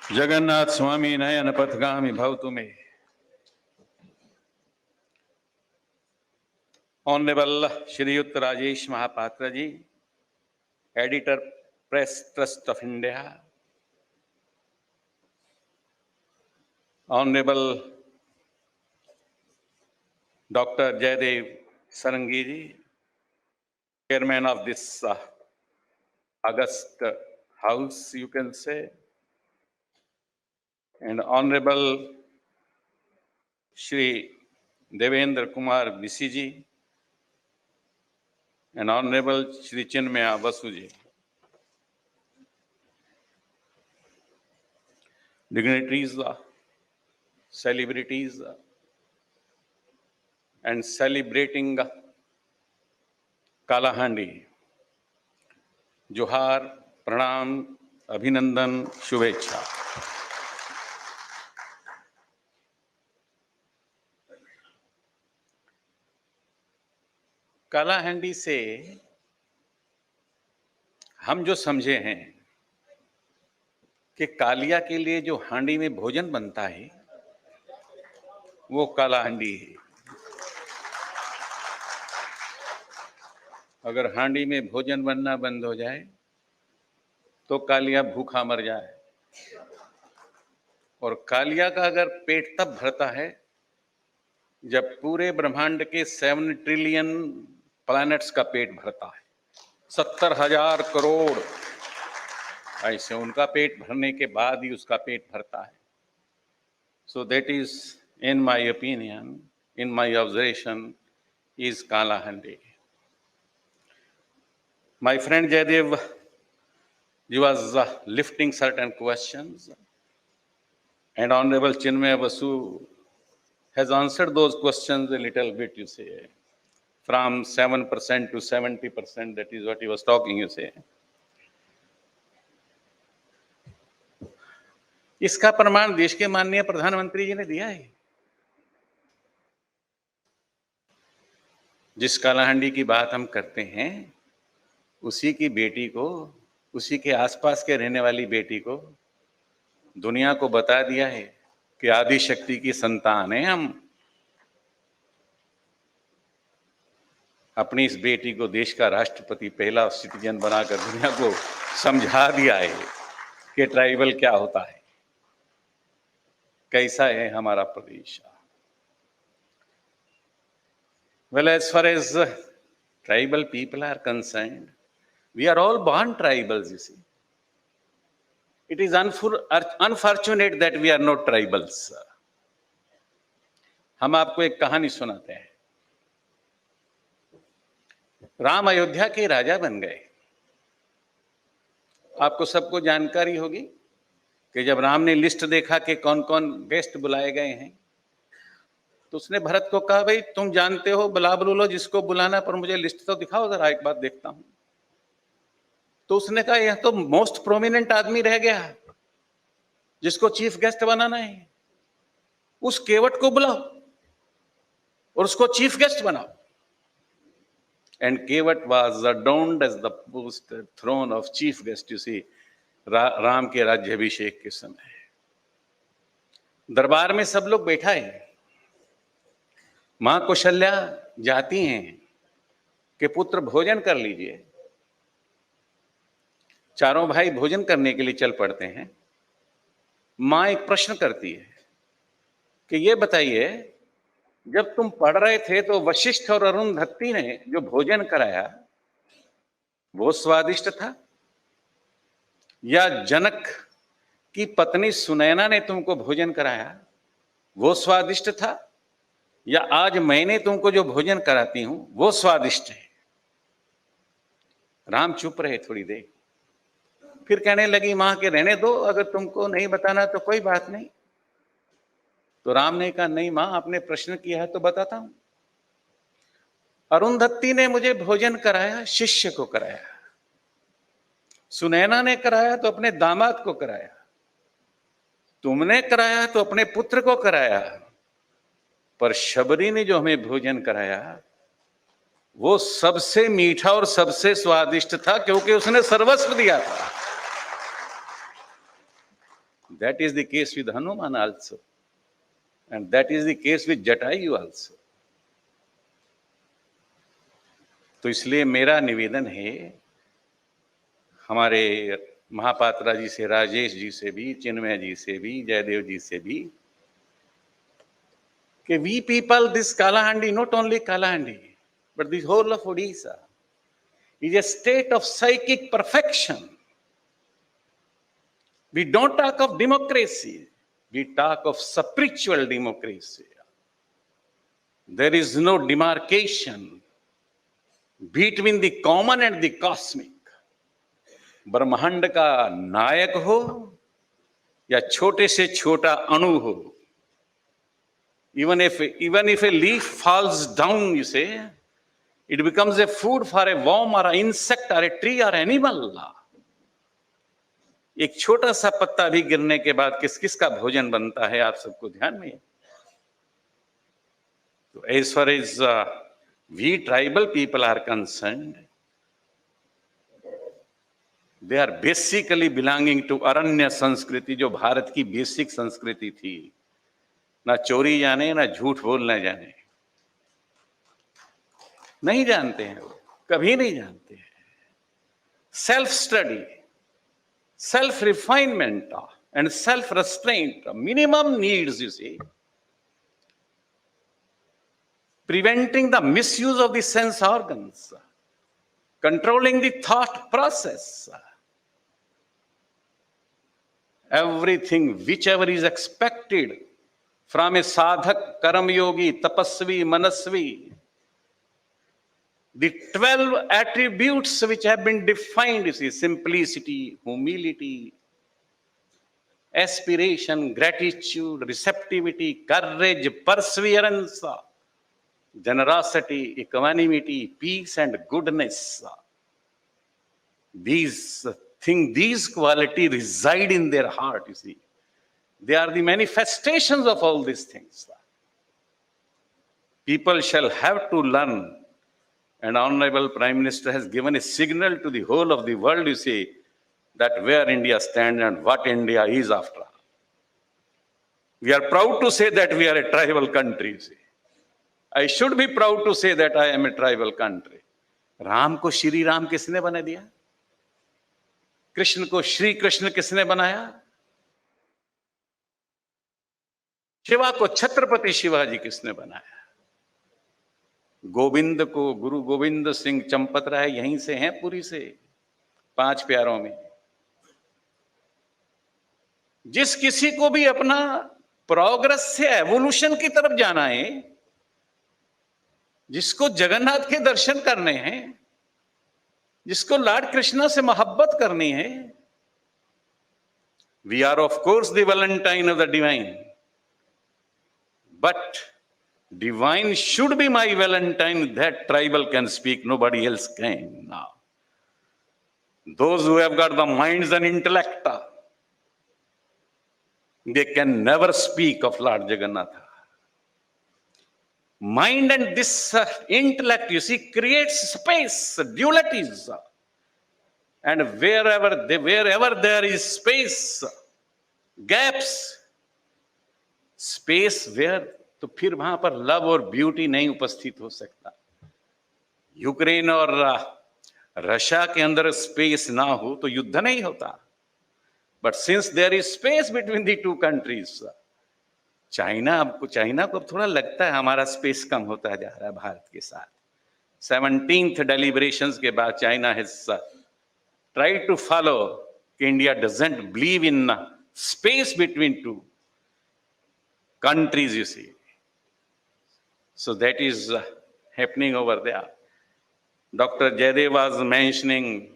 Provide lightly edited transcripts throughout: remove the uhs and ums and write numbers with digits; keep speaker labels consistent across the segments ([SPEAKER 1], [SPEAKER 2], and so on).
[SPEAKER 1] जगन्नाथ स्वामी नयन पथगामी भवतु मे। Honourable Shriyukta Rajesh Mahapatra ji, editor Press Trust of India, honourable doctor Jaydev Sarangi ji, chairman of this August House, you can say, and Honorable Shri Devendra Kumar Bisi ji, and Honorable Shri Chinmaya Basu ji. Dignitaries, celebrities, and celebrating Kalahandi. जोहार, प्रणाम, अभिनंदन, शुभेच्छा। कालाहांडी से हम जो समझे हैं कि कालिया के लिए जो हांडी में भोजन बनता है वो कालाहांडी है। अगर हांडी में भोजन बनना बंद हो जाए तो कालिया भूखा मर जाए, और कालिया का अगर पेट तब भरता है जब पूरे ब्रह्मांड के 7 ट्रिलियन प्लैनेट्स का पेट भरता है। 70,000 करोड़ ऐसे उनका पेट भरने के बाद ही उसका पेट भरता है। So that is in my opinion, in my observation, is Kalahandi. My friend Jaydev, he was lifting certain questions, and Honorable Chinmaya Basu has answered those questions a little bit, you say, from 7% to 70%, that is what he was talking, you say. इसका प्रमाण देश के माननीय प्रधानमंत्री जी ने दिया है। जिस कालाहांडी की बात हम करते हैं उसी की बेटी को, उसी के आसपास के रहने वाली बेटी को दुनिया को बता दिया है कि आदि शक्ति की संतान है हम। अपनी इस बेटी को देश का राष्ट्रपति, पहला सिटीजन बनाकर दुनिया को समझा दिया है कि ट्राइबल क्या होता है, कैसा है हमारा प्रदेश। Well, as far as tribal people are concerned, we are all born tribals, you see. It is unfortunate that we are not tribals. हम आपको एक कहानी सुनाते हैं। राम अयोध्या के राजा बन गए। आपको सबको जानकारी होगी कि जब राम ने लिस्ट देखा कि कौन कौन गेस्ट बुलाए गए हैं तो उसने भरत को कहा, भाई तुम जानते हो, बुला लो जिसको बुलाना, पर मुझे लिस्ट तो दिखाओ जरा, एक बार देखता हूं। तो उसने कहा, यह तो मोस्ट प्रोमिनेंट आदमी रह गया जिसको चीफ गेस्ट बनाना है, उस केवट को बुलाओ और उसको चीफ गेस्ट बनाओ। And Kevat was adorned as the most throne of chief guest, you see, Ram के राज्याभिषेक के समय दरबार में सब लोग बैठा है। मां कौशल्या जाती हैं कि पुत्र भोजन कर लीजिए। चारों भाई भोजन करने के लिए चल पड़ते हैं। मां एक प्रश्न करती है कि ये बताइए, जब तुम पढ़ रहे थे तो वशिष्ठ और अरुंधति ने जो भोजन कराया वो स्वादिष्ट था, या जनक की पत्नी सुनैना ने तुमको भोजन कराया वो स्वादिष्ट था, या आज मैंने तुमको जो भोजन कराती हूं वो स्वादिष्ट है? राम चुप रहे थोड़ी देर, फिर कहने लगी, मां के रहने दो, अगर तुमको नहीं बताना तो कोई बात नहीं। तो राम ने कहा, नहीं मां, आपने प्रश्न किया है तो बताता हूं। अरुंधति ने मुझे भोजन कराया, शिष्य को कराया। सुनैना ने कराया तो अपने दामाद को कराया। तुमने कराया तो अपने पुत्र को कराया। पर शबरी ने जो हमें भोजन कराया वो सबसे मीठा और सबसे स्वादिष्ट था, क्योंकि उसने सर्वस्व दिया था। That is the case with Hanuman also. And that is the case with Jatayu also. तो इसलिए मेरा निवेदन है हमारे महापात्रा जी से, राजेश जी से भी, चिन्मय जी से भी, जयदेव जी से भी, कि we people, this Kalahandi, not only Kalahandi, but the whole of Odisha is a state of psychic perfection. We don't talk of democracy, we talk of spiritual democracy. There is no demarcation between the common and the cosmic. ब्रह्मांड का नायक हो या छोटे से छोटा अणु हो, even if a leaf falls down, you say, it becomes a food for a worm or an insect or a tree or animal. एक छोटा सा पत्ता भी गिरने के बाद किस किस का भोजन बनता है, आप सबको ध्यान में है. So as far as we tribal people are concerned, they are basically belonging to Aranya संस्कृति, जो भारत की बेसिक संस्कृति थी. ना चोरी जाने, ना झूठ बोलना जाने, नहीं जानते हैं वो, कभी नहीं जानते हैं. Self study, self refinement and self-restraint, minimum needs, you see. Preventing the misuse of the sense organs, controlling the thought process, everything whichever is expected from a sadhak, karam yogi, tapasvi, manasvi. The 12 attributes which have been defined, you see, simplicity, humility, aspiration, gratitude, receptivity, courage, perseverance, generosity, equanimity, peace and goodness. These things, these qualities reside in their heart, you see. They are the manifestations of all these things. People shall have to learn, and Honorable Prime Minister has given a signal to the whole of the world, you see, that where India stands and what India is after all. We are proud to say that we are a tribal country, you see. I should be proud to say that I am a tribal country. Ram को श्री राम किसने बना दिया? कृष्ण को श्री कृष्ण किसने बनाया? शिवा को छत्रपति शिवाजी किसने बनाया? गोविंद को गुरु गोविंद सिंह चंपत राय यहीं से हैं, पुरी से, 5 प्यारों में. जिस किसी को भी अपना प्रोग्रेस से एवोल्यूशन की तरफ जाना है, जिसको जगन्नाथ के दर्शन करने हैं, जिसको लॉर्ड कृष्णा से मोहब्बत करनी है, we are of course the valentine of the divine, but divine should be my valentine, that tribal can speak, nobody else can. Now, those who have got the minds and intellect, they can never speak of Lord Jagannatha. Mind and this intellect, you see, creates space, dualities. And wherever there is space, gaps, space where, तो फिर वहां पर love और beauty नहीं उपस्थित हो सकता. Ukraine और रशिया के अंदर स्पेस ना हो तो युद्ध नहीं होता. But since there is space between the two countries, China को अब थोड़ा लगता है हमारा स्पेस कम होता जा रहा है भारत के साथ. 17th deliberations के बाद China has tried to follow कि India doesn't believe in space between two countries, you see. So that is happening over there. Dr. Jaydev was mentioning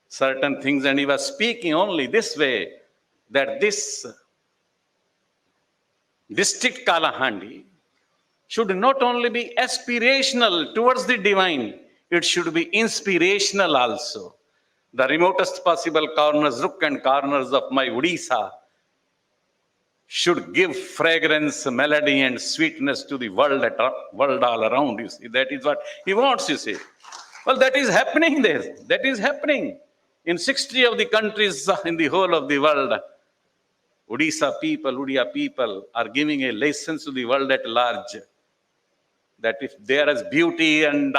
[SPEAKER 1] certain things and he was speaking only this way, that this district Kalahandi should not only be aspirational towards the divine, it should be inspirational also. The remotest possible corners, nook and corners of my Odisha should give fragrance, melody and sweetness to the world all around, you see. That is what he wants, you see. Well, that is happening there. That is happening in 60 of the countries in the whole of the world. Odisha people are giving a lesson to the world at large that if there is beauty and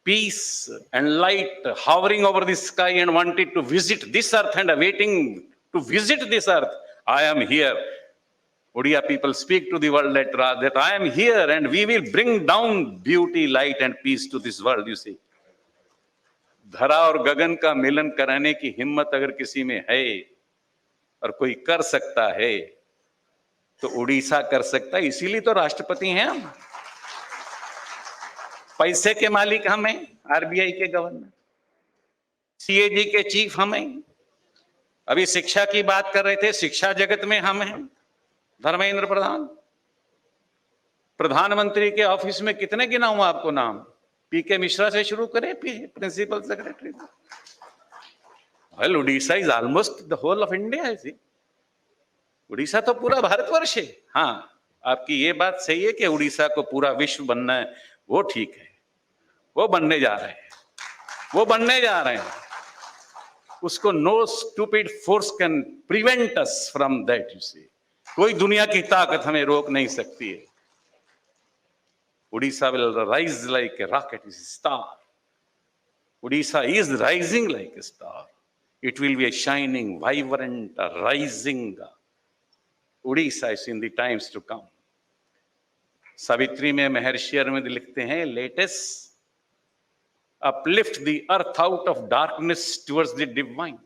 [SPEAKER 1] peace and light hovering over the sky and wanted to visit this earth and awaiting to visit this earth, I am here. Odia people speak to the world at large that I am here and we will bring down beauty, light and peace to this world, you see. धरा और गगन का मिलन कराने की हिम्मत अगर किसी में है और कोई कर सकता है तो उड़ीसा कर सकता है। इसीलिए तो राष्ट्रपति हैं हम, पैसे के मालिक हम हैं, आरबीआई के गवर्नर, सीएजी के चीफ हम हैं। अभी शिक्षा की बात कर रहे थे, शिक्षा जगत में हम हैं, धर्मेंद्र प्रधान। प्रधानमंत्री के ऑफिस में कितने गिनाऊं आपको नाम? पीके मिश्रा से शुरू करें, principal secretary. Well, Orissa is almost the whole of India. Orissa तो पूरा भारतवर्ष है। हाँ, आपकी ये बात सही है कि उड़ीसा को पूरा विश्व बनना है, वो ठीक है, वो बनने जा रहे हैं, वो बनने जा रहे हैं। उसको no stupid force can prevent us from that, you see. कोई दुनिया की ताकत हमें रोक नहीं सकती है। Odisha will rise like a rocket, is a star. Odisha is rising like a star. It will be a shining, vibrant, rising Odisha is in the times to come. Savitri में महर्षि अरविंद लिखते हैं, let us uplift the earth out of darkness towards the divine.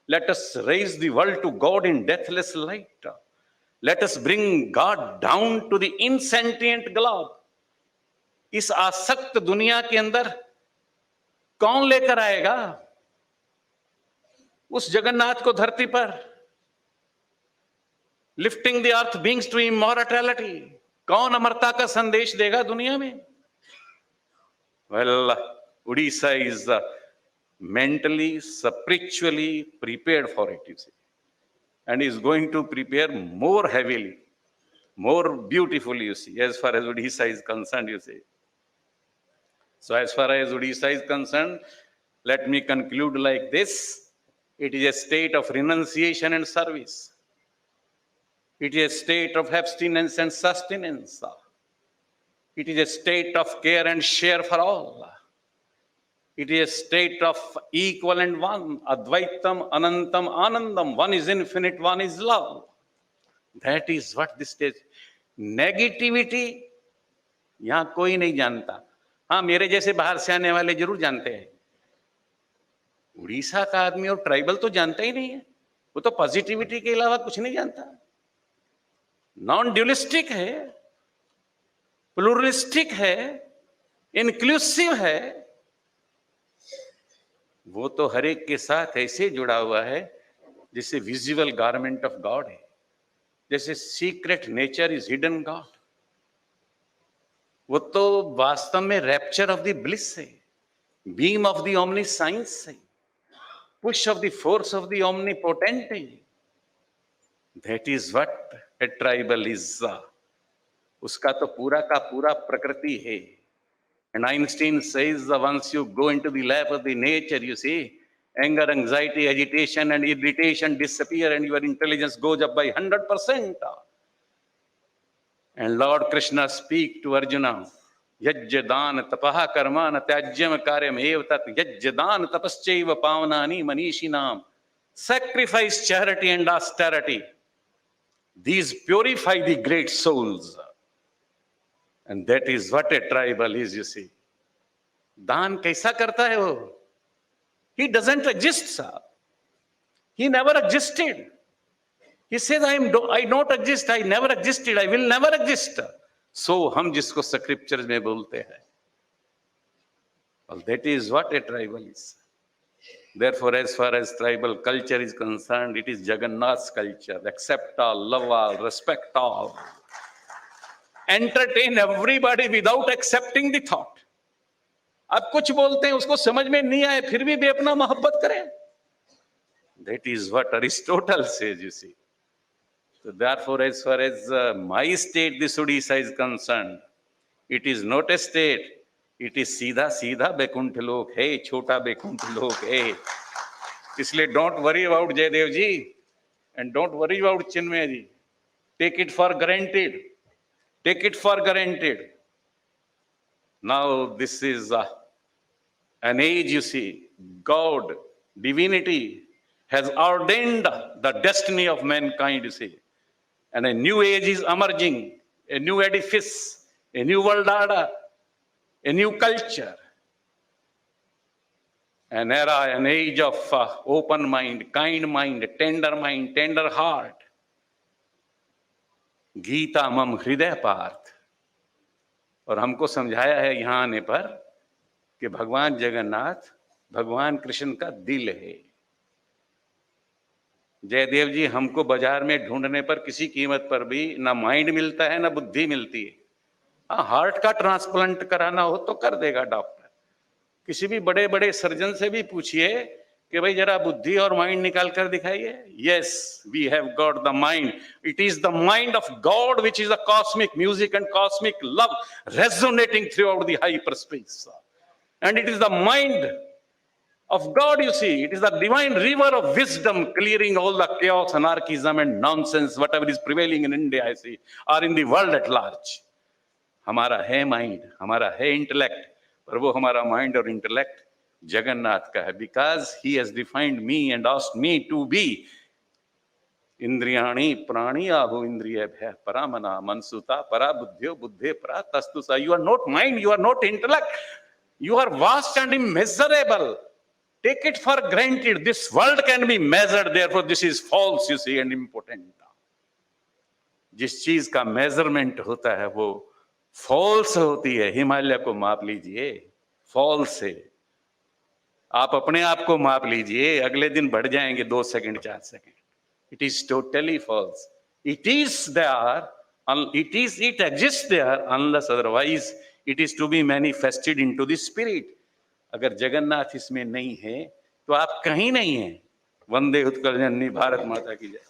[SPEAKER 1] Let us raise the world to God in deathless light. Let us bring God down to the insentient globe. इस आसक्त दुनिया के अंदर कौन लेकर आएगा उस जगन्नाथ को धरती पर? Lifting the earth beings to immortality. कौन अमरता का संदेश देगा दुनिया में? Well, Orissa is mentally, spiritually prepared for it, you see, and is going to prepare more heavily, more beautifully, you see, as far as Odisha is concerned, you see. So as far as Odisha is concerned, let me conclude like this. It is a state of renunciation and service. It is a state of abstinence and sustenance. It is a state of care and share for all. It is a state of equal and one. Advaitam, Anantam, Anandam. One is infinite, one is love. That is what this stage. Negativity यहां कोई नहीं जानता। हाँ, मेरे जैसे बाहर से आने वाले जरूर जानते हैं। उड़ीसा का आदमी और ट्राइबल तो जानता ही नहीं है, वो तो पॉजिटिविटी के अलावा कुछ नहीं जानता। नॉन ड्यूलिस्टिक है, प्लूरलिस्टिक है, इंक्लूसिव है। वो तो हर एक के साथ ऐसे जुड़ा हुआ है जैसे विजुअल गारमेंट ऑफ गॉड है, जैसे secret nature is hidden God. वो तो वास्तव में रैप्चर ऑफ द ब्लिस है, beam of the omniscience है, push of the force of the omnipotent है। That is what a tribal is. उसका तो पूरा का पूरा प्रकृति है। And Einstein says once you go into the lab of the nature, you see, anger, anxiety, agitation and irritation disappear and your intelligence goes up by 100%. And Lord Krishna speak to Arjuna, yajjadan tapaha karmana tyajyam karyam ev tat yajjadan tapaschaiva pavanani manishinam. Sacrifice, charity and austerity, these purify the great souls. And that is what a tribal is, you see. दान कैसा करता है वो? He doesn't exist, sir. He never existed. He says, I don't exist, I never existed, I will never exist. So हम जिसको scriptures में बोलते हैं, well, that is what a tribal is. Therefore, as far as tribal culture is concerned, it is Jagannath's culture. Accept all, love all, respect all. Entertain everybody without accepting the thought. आप कुछ बोलते हैं, उसको समझ में नहीं आए, फिर भी बेपना मोहब्बत करें। That is what Aristotle says, you see. So therefore, as far as my state, this Odisha is concerned, it is not a state. It is सीधा सीधा बैकुंठ लोक है, छोटा बैकुंठ लोक है। इसलिए don't worry about Jaydev ji And don't worry about Chinmay ji. Take it for granted. Take it for granted. Now this is an age, you see, God, divinity has ordained the destiny of mankind, you see. And a new age is emerging, a new edifice, a new world order, a new culture. An era, an age of open mind, tender heart. Gita मम हृदय पार्थ। और हमको समझाया है यहां आने पर कि भगवान जगन्नाथ भगवान कृष्ण का दिल है। जयदेव जी, हमको बाजार में ढूंढने पर किसी कीमत पर भी ना माइंड मिलता है ना बुद्धि मिलती है। हाँ, हार्ट का ट्रांसप्लांट कराना हो तो कर देगा डॉक्टर। किसी भी बड़े बड़े सर्जन से भी पूछिए कि भाई जरा बुद्धि और माइंड निकाल कर दिखाइए। Yes, we have got the mind. It is the mind of God which is the cosmic music and cosmic love resonating throughout the hyperspace. And it is the mind of God, you see. It is the divine river of wisdom clearing all the chaos, anarchism and nonsense, whatever is prevailing in India, I see, or in the world at large. हमारा है mind, हमारा है intellect, पर वो हमारा mind और intellect Jagannath का है। Because he has defined me and asked me to be इंद्रियाणि प्राणी आहु इंद्रिय भय परा मना मनसुता परा बुद्धियो बुद्धे परा तस्तुसा। You are not mind, you are not intellect, you are vast and immeasurable. Take it for granted. This world can be measured, therefore this is false, you see, and impotent. जिस चीज का मेजरमेंट होता है वो false होती है। हिमालय को माप लीजिए, फॉल्स है। आप अपने आप को माप लीजिए, अगले दिन बढ़ जाएंगे 2 second 4 second. It is totally false. It is there, it exists there unless otherwise it is to be manifested into the spirit. अगर जगन्नाथ इसमें नहीं है तो आप कहीं नहीं हैं। वंदे उत्कल जननी भारत माता की जय।